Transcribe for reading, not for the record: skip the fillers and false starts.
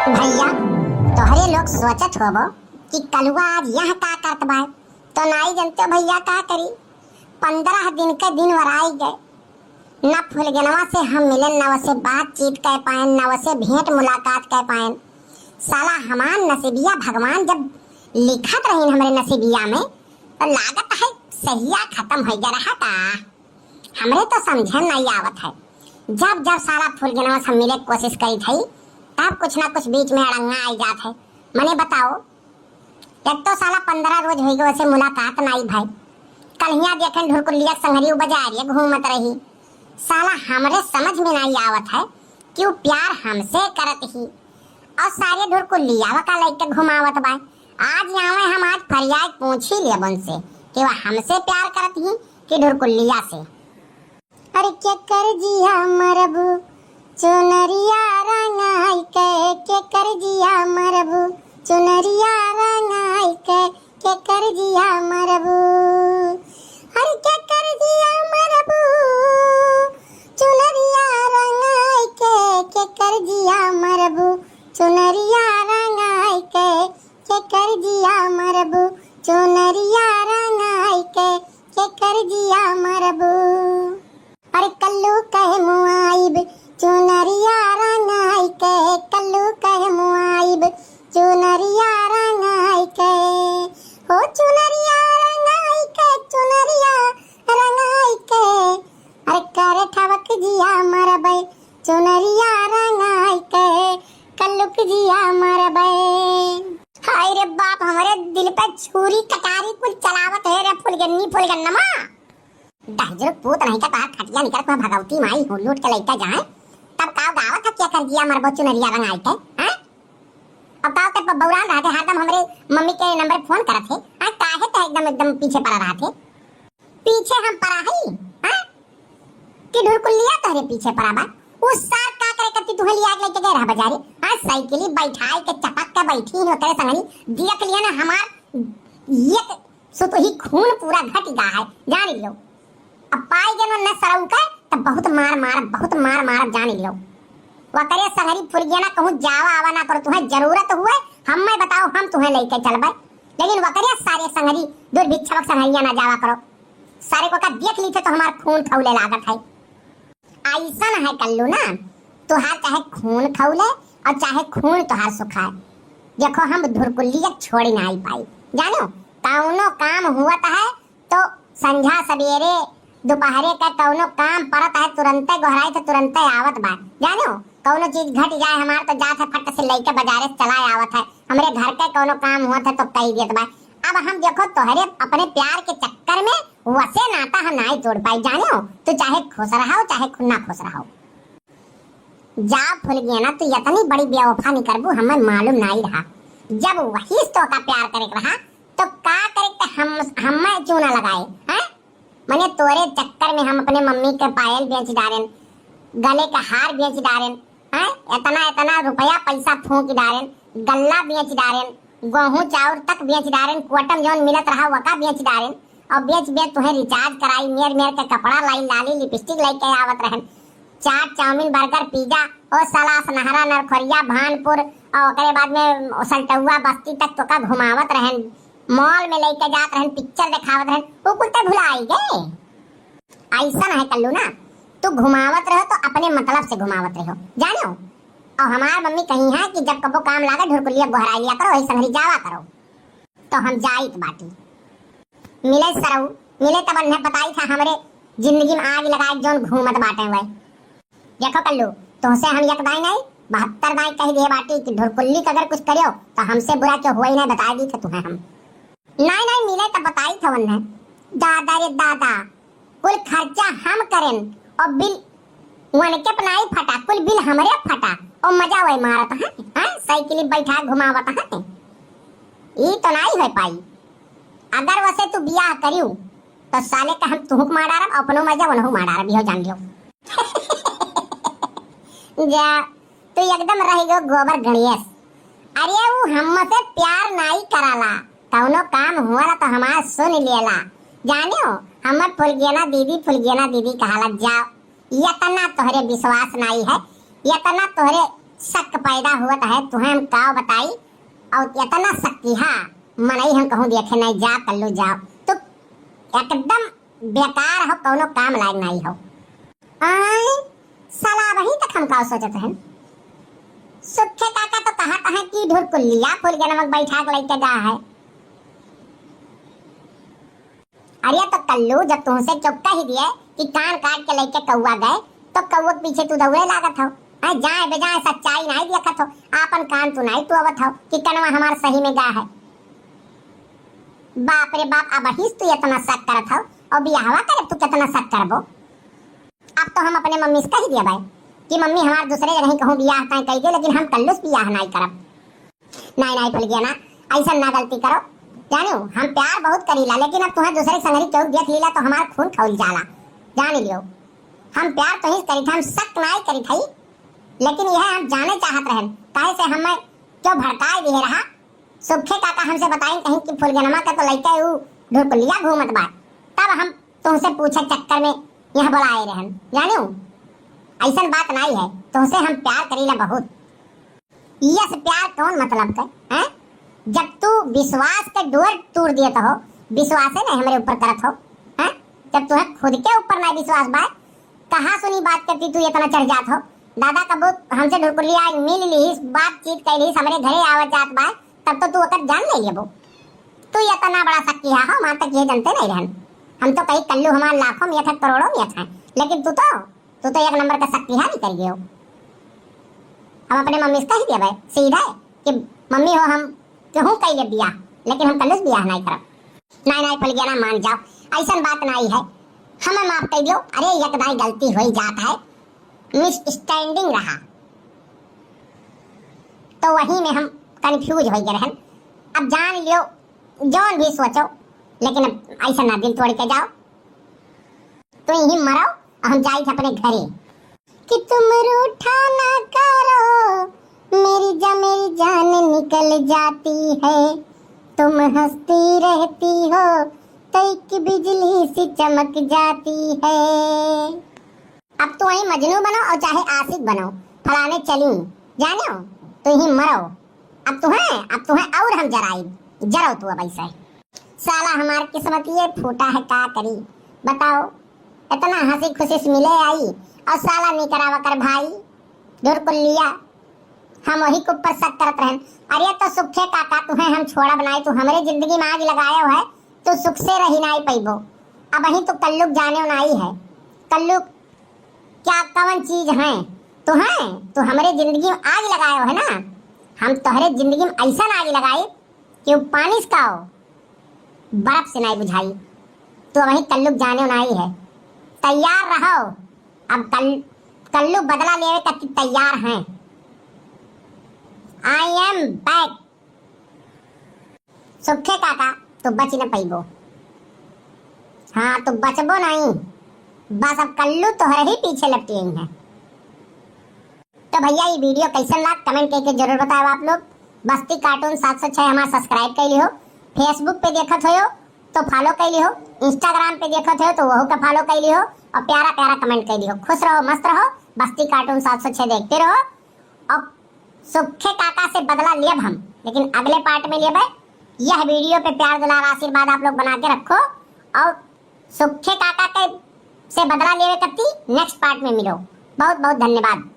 भैया तोहरे लोग सोचत होबो कि कलुआ आज यहाँ का करत बा, तो नाई जनते भैया का करी। 15 दिन के दिन वराई गए, न फुलगनवा से हम मिलन, न वसे बातचीत कर पाएन, न वसे भेंट मुलाकात कर पाएन। साला हमान नसीबिया भगवान जब लिखत रही हमारे नसीबिया में, तो लागत है सहिया खत्म हो गया रहा था। हमरे तो समझन नहीं आवत है। जब जब साला फुलगनवा से मिले कोशिश करी थी, तब कुछ ना कुछ बीच में अड़ंगा आई जात है। मने बताओ, एक तो साला 15 रोज हो गए वैसे मुलाकात नहीं भाई। कल देखें ढुरकुलिया संगरी बाजारिया घूमत रही। साला हमरे समझ में नहीं आवत है कि वो प्यार हमसे करत ही और सारे ढुरकुलिया का लेके घुमावत बा। आज यहाँ हम आज फरियाद पूछ ही लिया उनसे कि वह हमसे प्यार करत ही कि ढुरकुलिया से। अरे क्या कर जिया मरबू चुनरिया रंगाई के कर जिया मरबू चुनरिया रंगाई के कर जिया मरबू। अरे क्या कर जिया मरबू चुनरिया रंगाई के कर जिया मरबू चुनरिया रंगाई के कर जिया मरबू चुनरिया रंगाई के कर जिया मरबू। अरे कल्लू कहे मुआइब चुनरिया रंगाई के कल्लू कहे मुआइब चुनरिया रंगाई के हो चुनरिया रंगाई के चुनरिया रंगाई के। अरे करे ठवक जिया मरबे चुनरिया रंगाई के कल्लुक जिया मरबे। हाय रे बाप, हमारे दिल पे छुरी कटारी कुल चलावत है रे फुलगन्नमा। डहजर पूत नहीं का तार खटिया निकल को भगवती माई हो लूट के लेके जाए, तब काव गावत था क्या कर दिया मरबो चुनरिया रंगाई के। हैं अब काव के बौरान रहते हरदम हमरे मम्मी के नंबर फोन करत थे। आ काहे तो एकदम पीछे पड़ा रहा थे। पीछे हम पड़ा है हैं कि ढुरकुलिया तोहरे पीछे पड़ा बा। उस साल का करे कति तुहे लिया लेके गए रहा बाजारे। आ साइकिल बैठाई के चपक के बैठी हो तेरे संगनी देख लिया ना हमार ये सो तो ही खून पूरा घट गया है जान लो। अब पाई जनो न सरऊ के तब बहुत मार जान लो। वकरे संगरी फुरगियाना कहूं जावा आवा ना करो, तुम्हें जरूरत हुए हम मैं बताओ हम तुम्हें लेके चलबे, लेकिन वकरे सारे संगरी दुर्भिक्षक संगरिया ना जावा करो। सारे को का देख ली थे तो हमार खून खौले लागत है। ऐसा है कल्लू ना, तुहार चाहे खून खौले और चाहे खून तुहार सुखाए। देखो हम धुरकुलिया छोड़ी नहीं पाई, जानो कौनो काम हुआ है तो संझा सवेरे दोपहरे का कौनो काम परत है तुरंते गोहराई तो तुरंते आवत बा। जानो कौनो चीज घट जाए हमार तो जात है फट से लेके बाजारे चला आवत है। हमरे घर के कौनो काम हुआ था तो कही देत बा। अब हम देखो तोहरे अपने प्यार के चक्कर में वसे नाता हम नहीं जोड़ पाई। जानो तो चाहे खुश रहो चाहे खुन्ना खुश रहो। जा फुल गया ना तो इतनी बड़ी बेवफा नहीं करबू, हमें मालूम नहीं रहा। जब वही तो का प्यार करे रहा तो का करे हम चूना लगाए हैं। मने तोरे चक्कर में हम अपने मम्मी के पायल बेच डारेन, गले का हार बेच डारेन, हैं इतना रुपया पैसा फूंक डारेन, गल्ला बेच डारेन, गेहूं चाउर तक बेच डारेन, क्वाटम जोन मिलत रहा वका बेच डारेन। और बेच तुम्हें रिचार्ज कराई, मेर के कपड़ा लाई, लाली लिपस्टिक लेके आवत रहन, चाट चाउमीन बर्गर पिज्जा और साला सनहरा नरखोरिया भानपुर और ओकरे बाद में सलटुआ बस्ती तक तो का घुमावत रहन, मॉल में लेके जात रहन, पिक्चर दिखावत रहन। वो कुत्ते भुलाई गए। ऐसा है कल्लू ना, तू घुमावत रहो तो अपने मतलब से घुमावत रहो जानो। और हमार मम्मी कही है कि जब कबो काम लागे ढुरकुलिया गोहरा लिया करो, वही संगरी जावा करो। तो हम जाइत बाटी मिले सरऊ मिले तब उन्हें बताई था हमरे जिंदगी में आग लगाए जोन घूमत बाटे हुए। देखो कल्लू तुमसे हम यकदाई नहीं 72 दाई कही दे बाटी कि ढुरकुल्ली अगर कुछ करियो तो हमसे बुरा क्यों हुआ ही नहीं बता दी थे तुम्हें हम। नहीं मिले तब बताई था उन्हें। दादा रे दादा कुल खर्चा हम करें और बिल उनके अपनाई फटा, कुल बिल हमरे फटा और मजा वही मारत है। हां साइकिल बैठा घुमावत है। ई तो नहीं हो पाई। अगर वैसे तू बियाह करियो तो साले का हम तुहक मार डारब, अपनो मजा वनहु मार डारब, यो जान लियो। जा तू एकदम रह गयो गोबर गणेश। अरे वो हमसे प्यार नहीं कराला, कौनो काम हुआ तो हमार सुन लेला। जानियो हम फुलगेना दीदी कहाला। जा इतना तोहरे विश्वास नहीं है, इतना तोहरे शक पैदा हुआ है तुम्हें हम का बताई और इतना शक्ति हाँ मनई हम कहूँ देखे नहीं जा कल्लू जाओ तो एकदम बेकार हो कौनो काम लायक नहीं हो। आय साला वही तक हम का सोचते हैं सुखे काका तो कहा कि ढूर कुल्लिया फूल के नमक बैठा के लेके जा है। अरे तो कल्लू जब तुमसे चौका ही दिए कि कान काट के लेके कौआ गए तो कौआ के पीछे तू दौड़े लागत हो। जाए बेजाए सच्चाई नहीं देखत हो आपन कान तू नहीं तू अवत हो कि कनवा हमार सही में गा है। बाप रे बाप अब ही तू इतना शक करत हो और बियाहवा करे तू कितना शक करबो। अब तो हम अपने मम्मी से कह दिया भाई कि मम्मी हमार दूसरे जगह कहूँ बियाह तय कह दे लेकिन हम कल्लू से बियाह नहीं करब। नहीं भूल गया ना ऐसा ना गलती करो जानो हम प्यार बहुत करीला लेकिन अब तुम्हें दूसरे संगरी चौक देख लीला तो हमारा खून खौल जाला जान लियो। हम प्यार तो ही करी थे हम शक नहीं करी थी लेकिन यह हम जाने चाहत रहन काहे से हमें क्यों भड़काए दिए रहा। सुखे काका हमसे बताई कहीं कि फुलगनमा का तो लइका ऊ ढुकलिया घूमत बा तब हम तुमसे पूछे चक्कर में यह बुलाए रहन जानो ऐसा बात नहीं है तुमसे हम प्यार करीला बहुत। यस प्यार कौन मतलब का हैं जब तू विश्वास के डोर तोड़ दिए तो हो विश्वास है नहीं हमारे ऊपर करत हो हैं जब तुम्हें खुद के ऊपर नहीं विश्वास बा कहाँ सुनी बात करती तू इतना चढ़ जात हो। दादा कबू हमसे ढुकलिया मिल ली बातचीत कर ली हमारे घरे आवत जात बा तब तो तू ओकर जान ले लियो तू इतना बड़ा शक्ति है हो वहां तक ये जानते नहीं रहन। हम तो कहीं कल्लू हमारे लाखों में था करोड़ों में था लेकिन तू तो एक नंबर का शक्ति है नहीं कर गए हो। हम अपने मम्मी से कह दिया भाई सीधा है कि मम्मी हो हम क्यों कह ले बियाह लेकिन हम कल्लू से बियाह नहीं करब। नहीं फल गया ना मान जाओ ऐसा बात नहीं है हमें माफ कर दियो। अरे एकदम गलती हो जाता है मिसअंडरस्टैंडिंग रहा तो वही में हम कंफ्यूज हो गए रहन। अब जान लियो जौन भी सोचो लेकिन अब ऐसा ना दिल तोड़ के जाओ तो यही मरो और हम जाए थे अपने घरे कि तुम रूठा ना करो मेरी जान निकल जाती है तुम हंसती रहती हो तो एक बिजली सी चमक जाती है। अब तो वही मजनू बनो और चाहे आशिक बनो फलाने चली जानो तो यही मरो। अब तुम्हें और हम जरो तू अब ऐसा साला हमारी किस्मत ये फूटा है का करी बताओ इतना हंसी खुशी से मिले आई और साला नहीं करावा कर भाई दूर को लिया हम वही के ऊपर शक करत रहन। अरे तो सुखे काका तुम्हें हम छोड़ा बनाए तू हमारे जिंदगी में आग लगाया है तो सुख से रही नहीं पैबो। अब वही तो कल्लू जाने नहीं है कल्लू क्या कौन चीज है तो हमारे जिंदगी में आग लगाया है ना हम तुम्हारे जिंदगी में ऐसा आग लगाए कि वो पानी से खाओ बर्फ से नहीं बुझाई तो वही कल्लू जाने नहीं है। तैयार रहो अब कल्लू बदला लेवे तक तैयार हैं। I am back. सुखे काका तो बच न पैबो हाँ तो बचबो नहीं बस अब कल्लू तोहरे ही पीछे लपटी है। तो भैया ये वीडियो कैसा लगा कमेंट करके जरूर बताओ आप लोग। बस्ती कार्टून 706 हमारा सब्सक्राइब कर लियो फेसबुक पे देखत हो तो फॉलो कर लियो इंस्टाग्राम पे देखत हो तो वह का फॉलो कर लियो और प्यारा प्यारा कमेंट कर लियो। खुश रहो मस्त रहो बस्ती कार्टून 706 देखते रहो। और सुखे काका से बदला लिया हम लेकिन अगले पार्ट में लिया यह वीडियो पे प्यार दुलार आशीर्वाद आप लोग बना के रखो और सुखे काका के से बदला लेवे करती नेक्स्ट पार्ट में मिलो। बहुत बहुत धन्यवाद।